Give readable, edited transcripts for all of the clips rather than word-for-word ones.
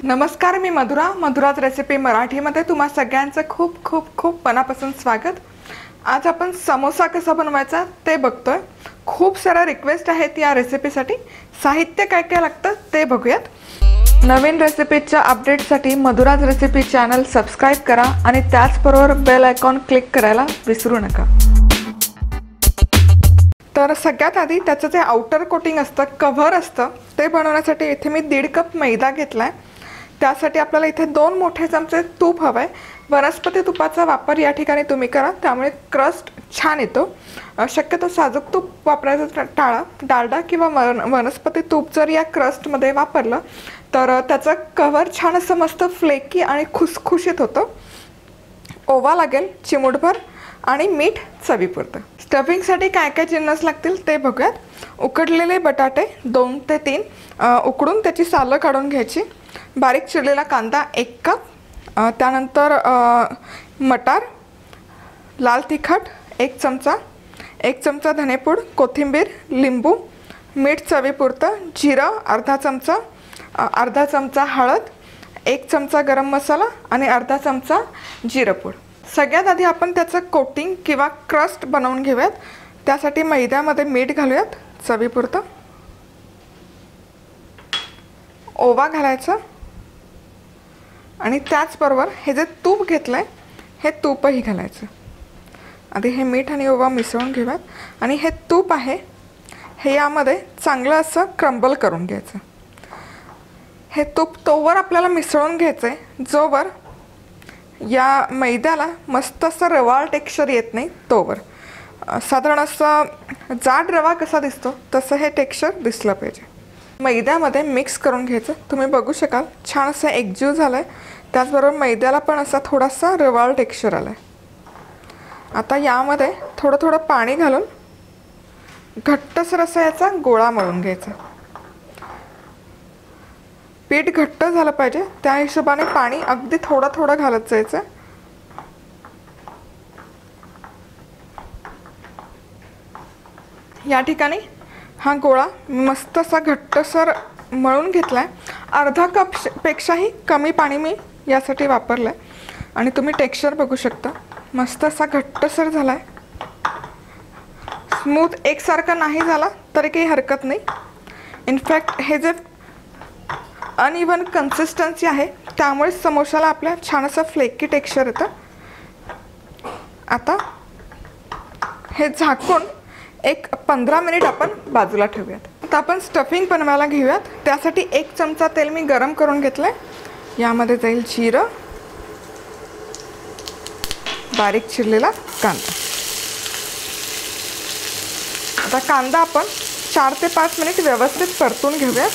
नमस्कार, मी मधुराज रेसिपी मराठीमध्ये तुम्हा सगळ्यांचं खूप खूप खूप मनापासून स्वागत। आज आपण समोसा कसा बनवायचा ते बघतोय। खूप सारा रिक्वेस्ट आहेत या रेसिपीसाठी। साहित्य काय काय लागतं ते बघूयात। नवीन रेसिपीच्या अपडेटसाठी मधुराज रेसिपी चॅनल सबस्क्राइब करा आणि त्याचबरोबर बेल आयकॉन क्लिक करायला विसरू नका। तर सगळ्यात आधी त्याचं जे आउटर कोटिंग असतं, कव्हर असतं, ते बनवण्यासाठी इथे मी 1.5 कप मैदा घेतलाय। त्यासाठी आपल्याला इथे 2 मोठे चमचे तूप हवंय। वनस्पती तुपाचा वापर या ठिकाणी तुम्ही करा, त्यामुळे क्रस्ट छान येतो। शक्यतो साजूक तूप वापरायचं टाळा। डालडा किंवा वनस्पती तूप जर या क्रस्ट मध्ये वापरलं तर त्याचं कव्हर छान असं मस्त फ्लेकी आणि खुसखुशीत होतं। ओवा लागेल चिमूटभर आणि मीठ चवीपुरतं। स्टफिंगसाठी काय काय जिन्नस लागतील ते बघूयात। उकडलेले बटाटे 2 ते 3 उकडून त्याची सालं काढून घ्यायची। बारीक चिरलेला कांदा 1 कप, त्यानंतर मटार, लाल तिखट 1 चमचा, 1 चमचा धनेपूड, कोथिंबीर, लिंबू, मीठ चवीपुरतं, जिरं अर्धा चमचा, अर्धा चमचा हळद, 1 चमचा गरम मसाला आणि अर्धा चमचा जिरपूड। सगळ्यात आधी आपण त्याचं कोटिंग किंवा क्रस्ट बनवून घेऊयात। त्यासाठी मैद्यामध्ये मीठ घालूयात चवीपुरतं, ओवा घालायचा आणि त्याचबरोबर हे जे तूप घेतलंय हे तूपही घालायचं। आधी हे मीठ आणि ओवा मिसळून घेऊयात आणि हे तूप आहे हे यामध्ये चांगलं असं क्रम्बल करून घ्यायचं। हे तूप तोवर आपल्याला मिसळून घ्यायचं आहे जोवर या मैद्याला मस्त असं रवाळ टेक्स्चर येत नाही तोवर। साधारण असं जाड रवा कसा दिसतो तसं हे टेक्स्चर दिसलं पाहिजे। मैद्यामध्ये मिक्स करून घ्यायचं। तुम्ही बघू शकाल छान असं एकजीव झालंय। त्याचबरोबर मैद्याला पण असा थोडासा रवाळ टेक्स्चर आलाय। आता यामध्ये थोडं थोडं पाणी घालून घट्टसर असा याचा गोळा मळून घ्यायचा। पीठ घट्ट झालं पाहिजे त्या हिशोबाने पाणी अगदी थोडं थोडं घालत जायचं। या ठिकाणी हा गोळा मस्त असा घट्टसर मळून घेतलाय। अर्धा कप पेक्षाही कमी पाणी मी यासाठी वापरलंय आणि तुम्ही टेक्स्चर बघू शकता मस्त असा घट्टसर झालाय। स्मूथ एकसारखा नाही झाला तरी काही हरकत नाही। इनफॅक्ट हे जे अनइवन कन्सिस्टन्सी आहे त्यामुळे समोसाला आपल्या छान असं फ्लेकी टेक्स्चर येतं। आता हे झाकून एक 15 मिनिट आपण बाजूला ठेवूयात। आता आपण स्टफिंग बनवायला घेऊयात। त्यासाठी 1 चमचा तेल मी गरम करून घेतलंय। यामध्ये जाईल जिरं, बारीक चिरलेला कांदा। आता कांदा आपण 4 ते 5 मिनिट व्यवस्थित परतून घेऊयात।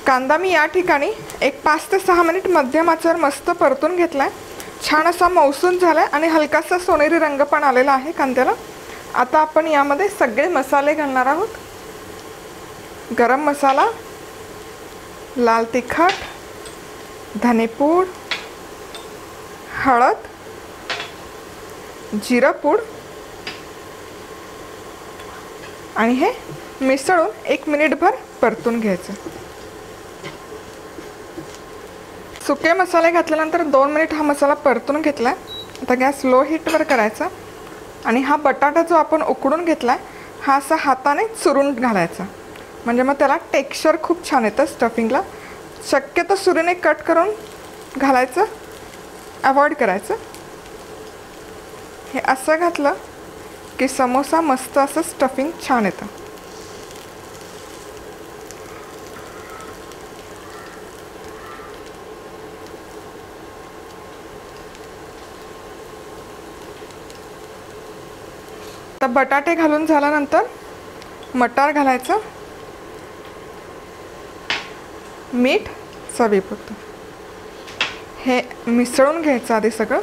कांदा मी या ठिकाणी एक 5 ते 6 मिनिट मध्यम आचेवर मस्त परतून घेतलाय। छान असा मौसून झालाय आणि हलकासा सोनेरी रंग पण आलेला आहे कांद्याला। आता आपण यामध्ये सगळे मसाले घालणार आहोत। गरम मसाला, लाल तिखट, धनेपूड, हळद, जिरपूड आणि हे मिसळून 1 मिनिटभर परतून घ्यायचं। सुके मसाले घातल्यानंतर 2 मिनिट हा मसाला परतून घेतलाय। आता गॅस लो हीटवर करायचा आणि हा बटाटा जो आपण उकडून घेतलाय हा असा हाताने चुरून घालायचा, म्हणजे मग त्याला टेक्स्चर खूप छान येतं स्टफिंगला। शक्यतो सुरीने कट करून घालायचं, अवॉइड करायचं। हे असं घातलं की समोसा मस्त असं स्टफिंग छान येतं। तर बटाटे घालून झाल्यानंतर मटार घालायचं, मीठ चवीपुरतं, हे मिसळून घ्यायचं आधी सगळं।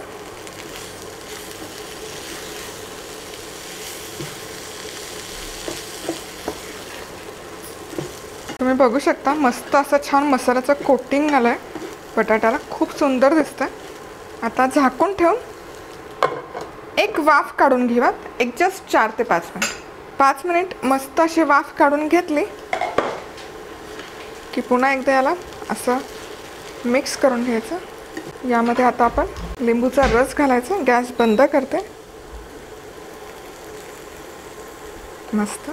तुम्ही बघू शकता मस्त असं छान मसाल्याचं कोटिंग आलंय बटाट्याला, खूप सुंदर दिसतंय। आता झाकून ठेवून एक वाफ काढून घेऊयात, एक जस्ट 4 ते 5 मिनिट। 5 मिनिट मस्त अशी वाफ काढून घेतली की पुन्हा एकदा याला असं मिक्स करून घ्यायचं। यामध्ये आता आपण लिंबूचा रस घालायचा। गॅस बंद करते। मस्त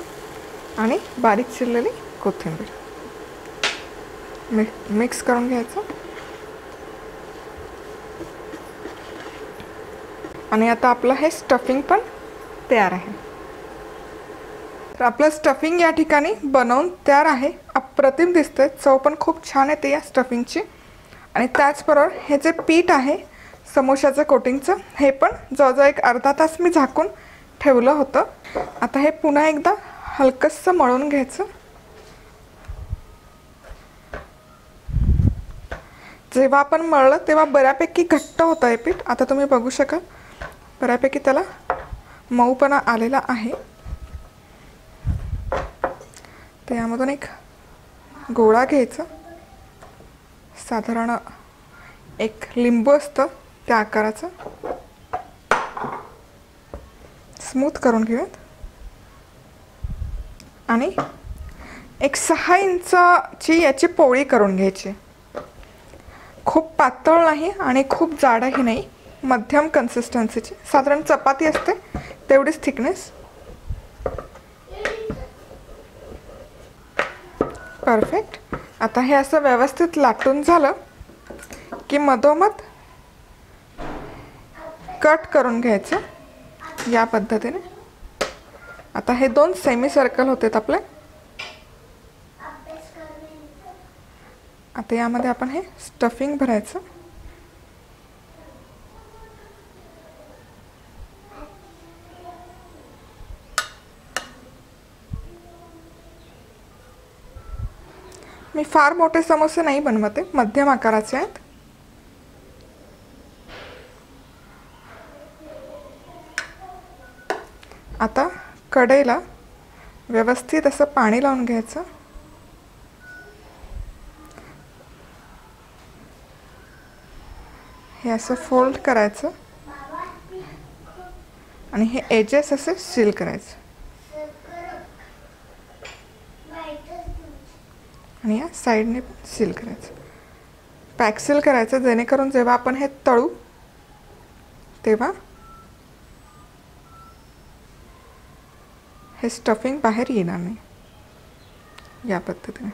आणि बारीक चिरलेली कोथिंबीर मिक्स करून घ्यायचं। आणि आता आपलं हे स्टफिंग पण तयार आहे। तर आपलं स्टफिंग या ठिकाणी बनवून तयार आहे। अप्रतिम दिसते, चव पण खूप छान येते या स्टफिंगची। आणि त्याचबरोबर हे जे पीठ आहे समोशाचं कोटिंगचं, हे पण जवळजवळ एक अर्धा तास मी झाकून ठेवलं होतं। आता हे पुन्हा एकदा हलकसं मळून घ्यायचं। जेव्हा आपण मळलं तेव्हा बऱ्यापैकी घट्ट होतं हे पीठ। आता तुम्ही बघू शकाल बऱ्यापैकी त्याला मऊपणा आलेला आहे। तर यामधून एक गोळा घ्यायचा, साधारण एक लिंबू असतं त्या आकाराचं, स्मूथ करून घेऊयात। आणि एक 6 इंचाची याची पोळी करून घ्यायची। खूप पातळ नाही आणि खूप जाडही नाही, मध्यम कन्सिस्टन्सीची, साधारण चपाती असते तेवढीच थिकनेस। परफेक्ट। आता हे असं व्यवस्थित लाटून झालं की मधोमध कट करून घ्यायचं या पद्धतीने। आता हे 2 सेमी सर्कल होतेत आपले। आता यामध्ये आपण हे स्टफिंग भरायचं। मी फार मोठे समोसे नाही बनवते, मध्यम आकाराचे आहेत। आता कढईला व्यवस्थित असं पाणी लावून घ्यायचं। हे असं फोल्ड करायचं आणि हे एजेस असे सील करायचे आणि या साईडने सील करायचं। पॅक सील करायचं जेणेकरून जेव्हा आपण हे तळू तेव्हा हे स्टफिंग बाहेर येणार नाही। या पद्धतीने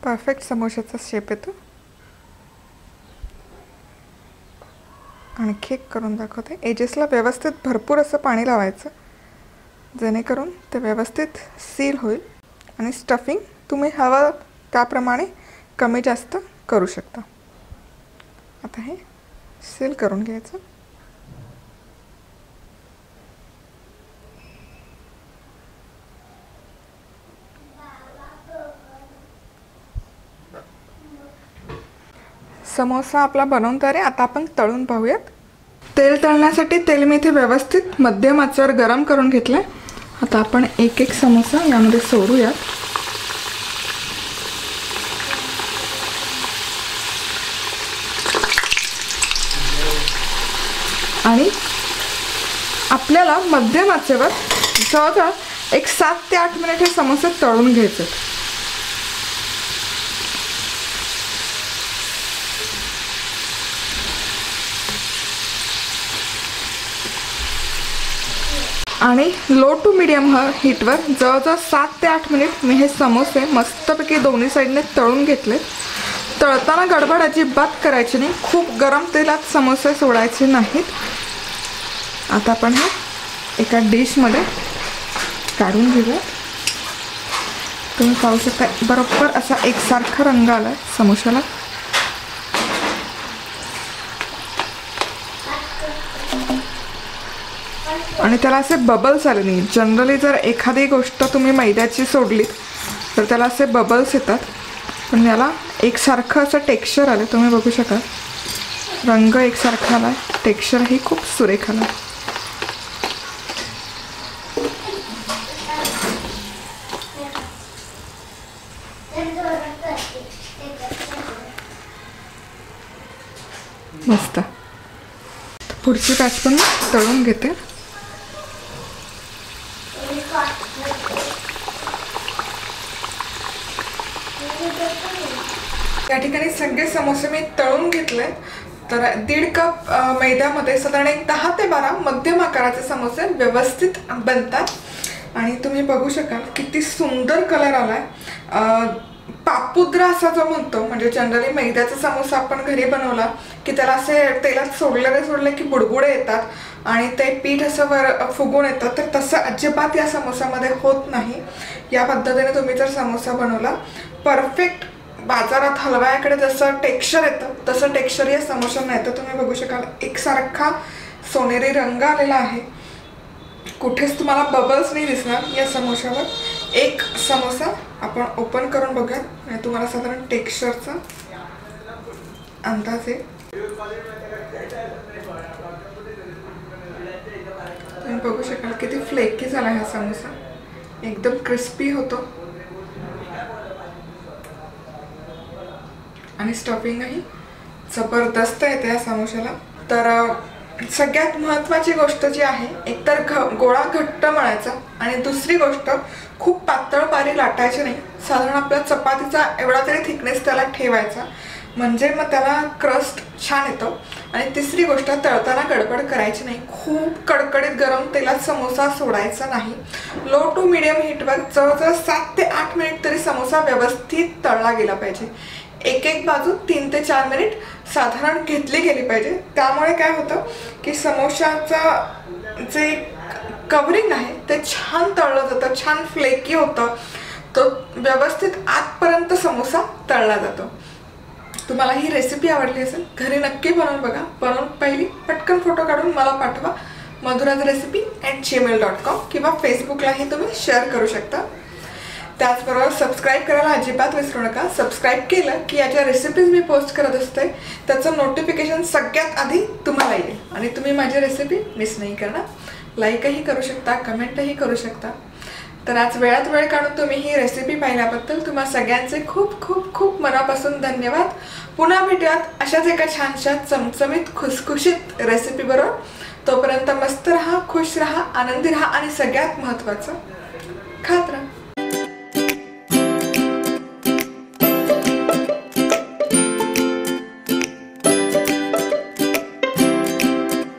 परफेक्ट समोशाचा शेप येतो। आणखी एक करून दाखवते। एजेसला व्यवस्थित भरपूर असं पाणी लावायचं जेणेकरून ते व्यवस्थित सील होईल। आणि स्टफिंग तुम्ही हवं त्याप्रमाणे कमी जास्त करू शकता। आता हे सील करून घ्यायचं। समोसा आपला बनवून तयार आहे। आता आपण तळून पाहूयात। तेल तळण्यासाठी तेल मी इथे व्यवस्थित मध्यम आचेवर गरम करून घेतलंय। आता आपण एक एक समोसा यामध्ये सोडूयात। आणि आपल्याला मध्यम आचेवर जवळजवळ एक 7 ते 8 मिनिट हे समोसे तळून घ्यायचे। आणि लो टू मीडियम हीटवर जवळजवळ 7 ते 8 मिनिट मी हे समोसे मस्तपैकी दोन्ही साईडने तळून घेतले। तळताना गडबड अजिबात करायची नाही, खूप गरम तेलात समोसे सोडायचे नाहीत। आता आपण हे एका डिशमध्ये काढून घेऊया। तुम्ही पाहू शकता बरोबर असा एकसारखा रंग आला समोशाला। आणि त्याला असे बबल्स आले नाही। जनरली जर एखादी गोष्ट तुम्ही मैद्याची सोडलीत तर त्याला असे बबल्स येतात, पण याला एकसारखं असं टेक्स्चर आलं। तुम्ही बघू शकाल रंग एकसारखा आला, टेक्स्चरही खूप सुरेख आला। मस्त। पुढची बॅच पण तळून घेते। या ठिकाणी सगळे समोसे मी तळून घेतले. तर 1.5 कप मैद्यामध्ये साधारण 10 ते 12 मध्यम आकाराचे समोसे व्यवस्थित बनतात. आणि तुम्ही बघू शकाल किती सुंदर कलर आलाय. पापुद्रा असा जो म्हणतो, म्हणजे जनरली मैद्याचा समोसा आपण घरी बनवला की त्याला असे तेलात सोडले की बुडबुडे येतात आणि ते पीठ असं वर फुगून येतं. तर तसं अजिबात या समोसामध्ये होत नाही. या पद्धतीने तुम्ही जर समोसा बनवला, परफेक्ट बाजारात हलव्याकडे जसं टेक्स्चर येतं तसं टेक्स्चर या समोशांना येतं. तुम्ही बघू शकाल एकसारखा सोनेरी रंग आलेला आहे. कुठेच तुम्हाला बबल्स नाही दिसणार या समोशावर. एक समोसा आपण ओपन करून बघूया आणि तुम्हाला साधारण टेक्स्चरचा अंदाज येईल. तुम्ही बघू शकाल किती फ्लेकी झाला हा समोसा. एकदम क्रिस्पी होतो आणि स्टफिंगही जबरदस्त येते या समोशाला. तर सगळ्यात महत्त्वाची गोष्ट जी आहे, एकतर गोळा घट्ट मळायचा आणि दुसरी गोष्ट खूप पातळ पारी लाटायची नाही. साधारण आपल्या चपातीचा एवढा तरी थिकनेस त्याला ठेवायचा, म्हणजे मग त्याला क्रस्ट छान येतो. आणि तिसरी गोष्ट, तळताना गडबड करायची नाही. खूप कडकडीत गरम तेलात समोसा सोडायचा नाही. लो टू मिडियम हीटवर जवळजवळ 7 ते 8 मिनिट तरी समोसा व्यवस्थित तळला गेला पाहिजे. एक बाजू 3 ते 4 मिनिट साधारण घेतली गेली पाहिजे. त्यामुळे काय होतं की समोशाचं जे कवरिंग आहे ते छान तळलं जातं, छान फ्लेकी होतं. तो व्यवस्थित आतपर्यंत समोसा तळला जातो. तुम्हाला ही रेसिपी आवडली असेल, घरी नक्की बनवून बघा. बनवून पहिली पटकन फोटो काढून मला पाठवा madhurajrecipe@gmail.com किंवा फेसबुकलाही तुम्ही शेअर करू शकता. त्याचबरोबर सबस्क्राईब करायला अजिबात विसरू नका. सबस्क्राईब केलं की या ज्या रेसिपीज मी पोस्ट करत असते त्याचं नोटिफिकेशन सगळ्यात आधी तुम्हाला येईल आणि तुम्ही माझी रेसिपी मिस नाही करणार. लाईकही करू शकता, कमेंटही करू शकता. तर आज वेळात वेळ काढून तुम्ही ही रेसिपी पाहिल्याबद्दल तुम्हा सगळ्यांचे खूप खूप खूप मनापासून धन्यवाद. पुन्हा भेटूयात अशाच एका छानशा चमचमीत खुसखुशीत रेसिपी बरोबर. तोपर्यंत मस्त राहा, खुश राहा, आनंदी राहा आणि सगळ्यात महत्त्वाचं खात राहा.